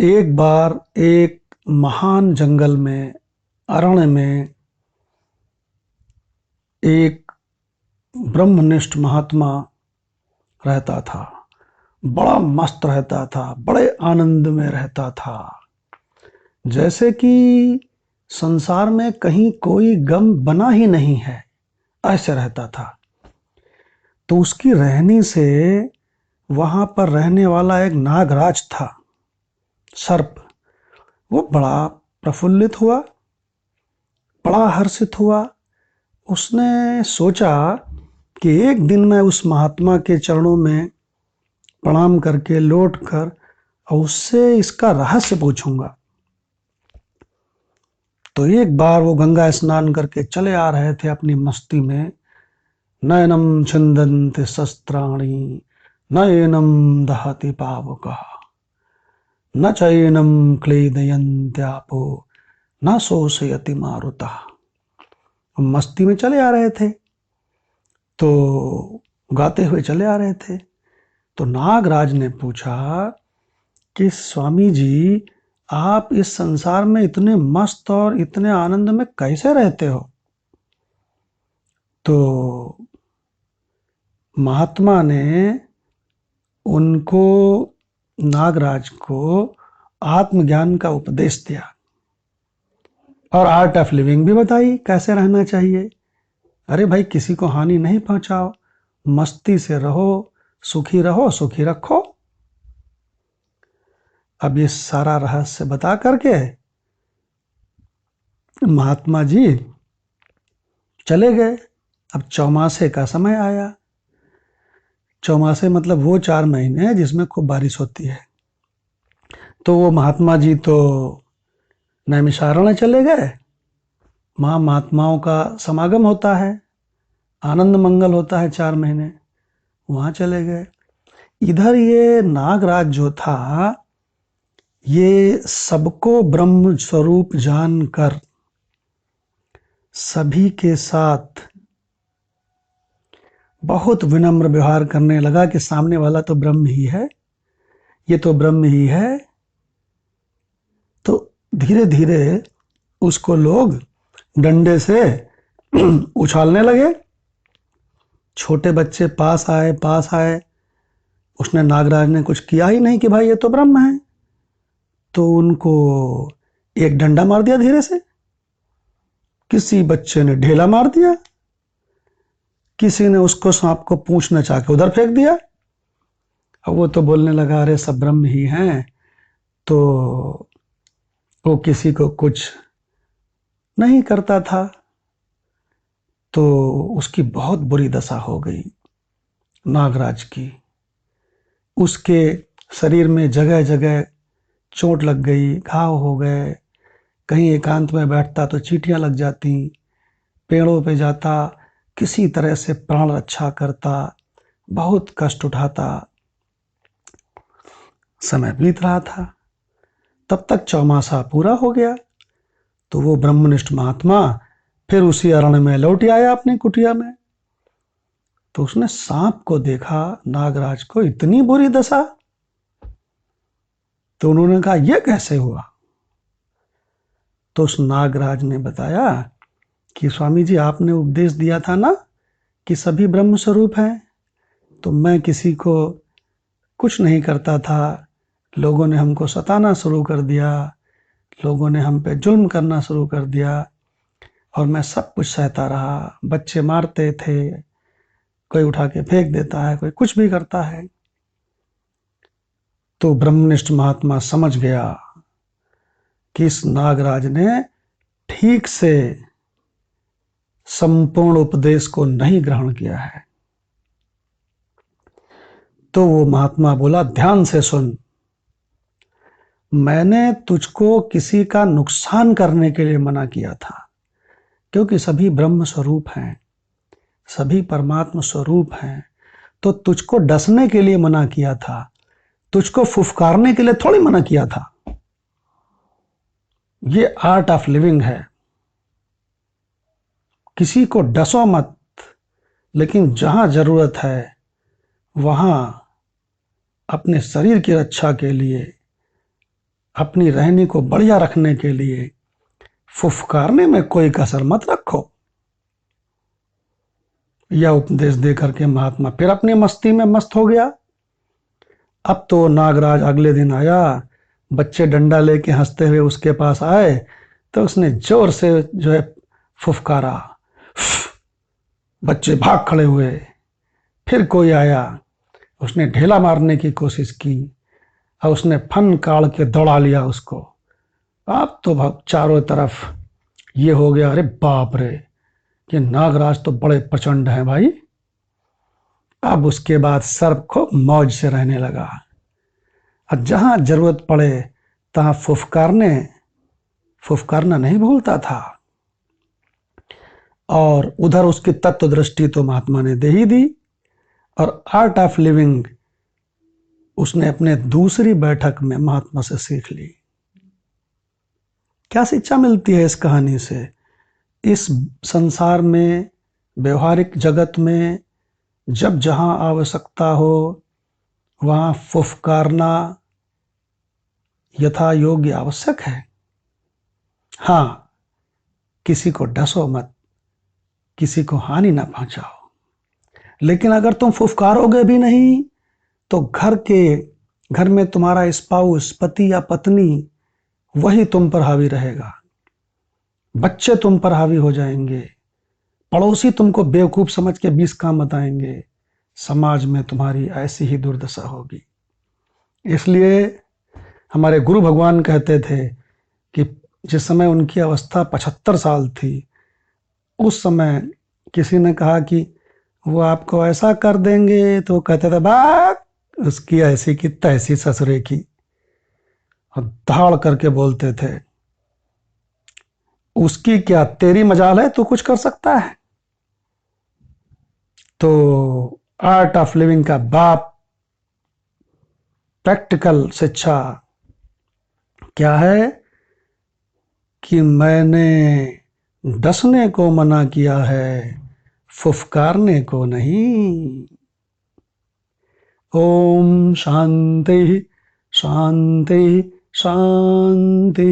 एक बार एक महान जंगल में, अरण्य में एक ब्रह्मनिष्ठ महात्मा रहता था। बड़ा मस्त रहता था, बड़े आनंद में रहता था, जैसे कि संसार में कहीं कोई गम बना ही नहीं है, ऐसे रहता था। तो उसकी रहनी से वहां पर रहने वाला एक नागराज था, सर्प। वो बड़ा प्रफुल्लित हुआ, बड़ा हर्षित हुआ। उसने सोचा कि एक दिन मैं उस महात्मा के चरणों में प्रणाम करके लौट कर और उससे इसका रहस्य पूछूंगा। तो एक बार वो गंगा स्नान करके चले आ रहे थे अपनी मस्ती में। नयनम छिंदन्ति शस्त्राणि नयनम दहति पावकः न चैनम क्लेदयन्त्यापो न शोषयति मारुतः। मस्ती में चले आ रहे थे, तो गाते हुए चले आ रहे थे। तो नागराज ने पूछा कि स्वामी जी, आप इस संसार में इतने मस्त और इतने आनंद में कैसे रहते हो? तो महात्मा ने उनको, नागराज को, आत्मज्ञान का उपदेश दिया और आर्ट ऑफ लिविंग भी बताई, कैसे रहना चाहिए। अरे भाई, किसी को हानि नहीं पहुंचाओ, मस्ती से रहो, सुखी रखो। अब ये सारा रहस्य बता करके महात्मा जी चले गए। अब चौमासे का समय आया। चौमासे मतलब वो 4 महीने जिसमें खूब बारिश होती है। तो वो महात्मा जी तो नैमिषारण्य चले गए। वहाँ महात्माओं का समागम होता है, आनंद मंगल होता है 4 महीने, वहाँ चले गए। इधर ये नागराज जो था, ये सबको ब्रह्म स्वरूप जानकर सभी के साथ बहुत विनम्र व्यवहार करने लगा कि सामने वाला तो ब्रह्म ही है, ये तो ब्रह्म ही है। तो धीरे धीरे उसको लोग डंडे से उछालने लगे। छोटे बच्चे पास आए। उसने, नागराज ने कुछ किया ही नहीं कि भाई ये तो ब्रह्म है, तो उनको एक डंडा मार दिया धीरे से। किसी बच्चे ने ढेला मार दिया, किसी ने उसको सांप को पूंछ नचा के उधर फेंक दिया। अब वो तो बोलने लगा, अरे सब ब्रह्म ही हैं, तो वो किसी को कुछ नहीं करता था। तो उसकी बहुत बुरी दशा हो गई नागराज की। उसके शरीर में जगह जगह चोट लग गई, घाव हो गए। कहीं एकांत में बैठता तो चींटियां लग जाती, पेड़ों पे जाता, किसी तरह से प्राण रक्षा करता, बहुत कष्ट उठाता। समय बीत रहा था, तब तक चौमासा पूरा हो गया। तो वो ब्रह्मनिष्ठ महात्मा फिर उसी अरण्य में लौट आया अपनी कुटिया में। तो उसने सांप को देखा, नागराज को इतनी बुरी दशा। तो उन्होंने कहा, यह कैसे हुआ? तो उस नागराज ने बताया कि स्वामी जी, आपने उपदेश दिया था ना कि सभी ब्रह्म स्वरूप हैं, तो मैं किसी को कुछ नहीं करता था। लोगों ने हमको सताना शुरू कर दिया, लोगों ने हम पे जुल्म करना शुरू कर दिया, और मैं सब कुछ सहता रहा। बच्चे मारते थे, कोई उठा के फेंक देता है, कोई कुछ भी करता है। तो ब्रह्मनिष्ठ महात्मा समझ गया कि इस नागराज ने ठीक से संपूर्ण उपदेश को नहीं ग्रहण किया है। तो वो महात्मा बोला, ध्यान से सुन, मैंने तुझको किसी का नुकसान करने के लिए मना किया था, क्योंकि सभी ब्रह्म स्वरूप हैं, सभी परमात्मा स्वरूप हैं। तो तुझको डसने के लिए मना किया था, तुझको फुफकारने के लिए थोड़ी मना किया था। ये आर्ट ऑफ लिविंग है। किसी को डसो मत, लेकिन जहां जरूरत है वहां अपने शरीर की रक्षा के लिए अपनी रहनी को बढ़िया रखने के लिए फुफकारने में कोई कसर मत रखो। यह उपदेश दे करके महात्मा फिर अपनी मस्ती में मस्त हो गया। अब तो नागराज अगले दिन आया, बच्चे डंडा लेके हंसते हुए उसके पास आए तो उसने जोर से जो है फुफकारा, बच्चे भाग खड़े हुए। फिर कोई आया, उसने ढेला मारने की कोशिश की और उसने फन काढ़ के दौड़ा लिया उसको। अब तो चारों तरफ ये हो गया, अरे बाप रे, ये नागराज तो बड़े प्रचंड हैं भाई। अब उसके बाद सर्प खूब मौज से रहने लगा और जहां जरूरत पड़े तहां फुफकारना नहीं भूलता था। और उधर उसकी तत्व दृष्टि तो महात्मा ने दे ही दी, और आर्ट ऑफ लिविंग उसने अपने दूसरी बैठक में महात्मा से सीख ली। क्या शिक्षा मिलती है इस कहानी से? इस संसार में, व्यवहारिक जगत में, जब जहां आवश्यकता हो वहां फुफकारना यथा योग्य आवश्यक है। हाँ, किसी को डसो मत, किसी को हानि ना पहुंचाओ। लेकिन अगर तुम फुफकारोगे भी नहीं तो घर में तुम्हारा स्पाउस, पति या पत्नी, वही तुम पर हावी रहेगा। बच्चे तुम पर हावी हो जाएंगे, पड़ोसी तुमको बेवकूफ समझ के 20 काम बताएंगे, समाज में तुम्हारी ऐसी ही दुर्दशा होगी। इसलिए हमारे गुरु भगवान कहते थे कि जिस समय उनकी अवस्था 75 साल थी, उस समय किसी ने कहा कि वो आपको ऐसा कर देंगे, तो कहते थे बात उसकी ऐसी की तैसी ससुरे की, और धाड़ करके बोलते थे उसकी क्या तेरी मजाल है, तू कुछ कर सकता है। तो आर्ट ऑफ लिविंग का बाप प्रैक्टिकल शिक्षा क्या है कि मैंने डसने को मना किया है, फुफकारने को नहीं। ओम शांति शांति शांति।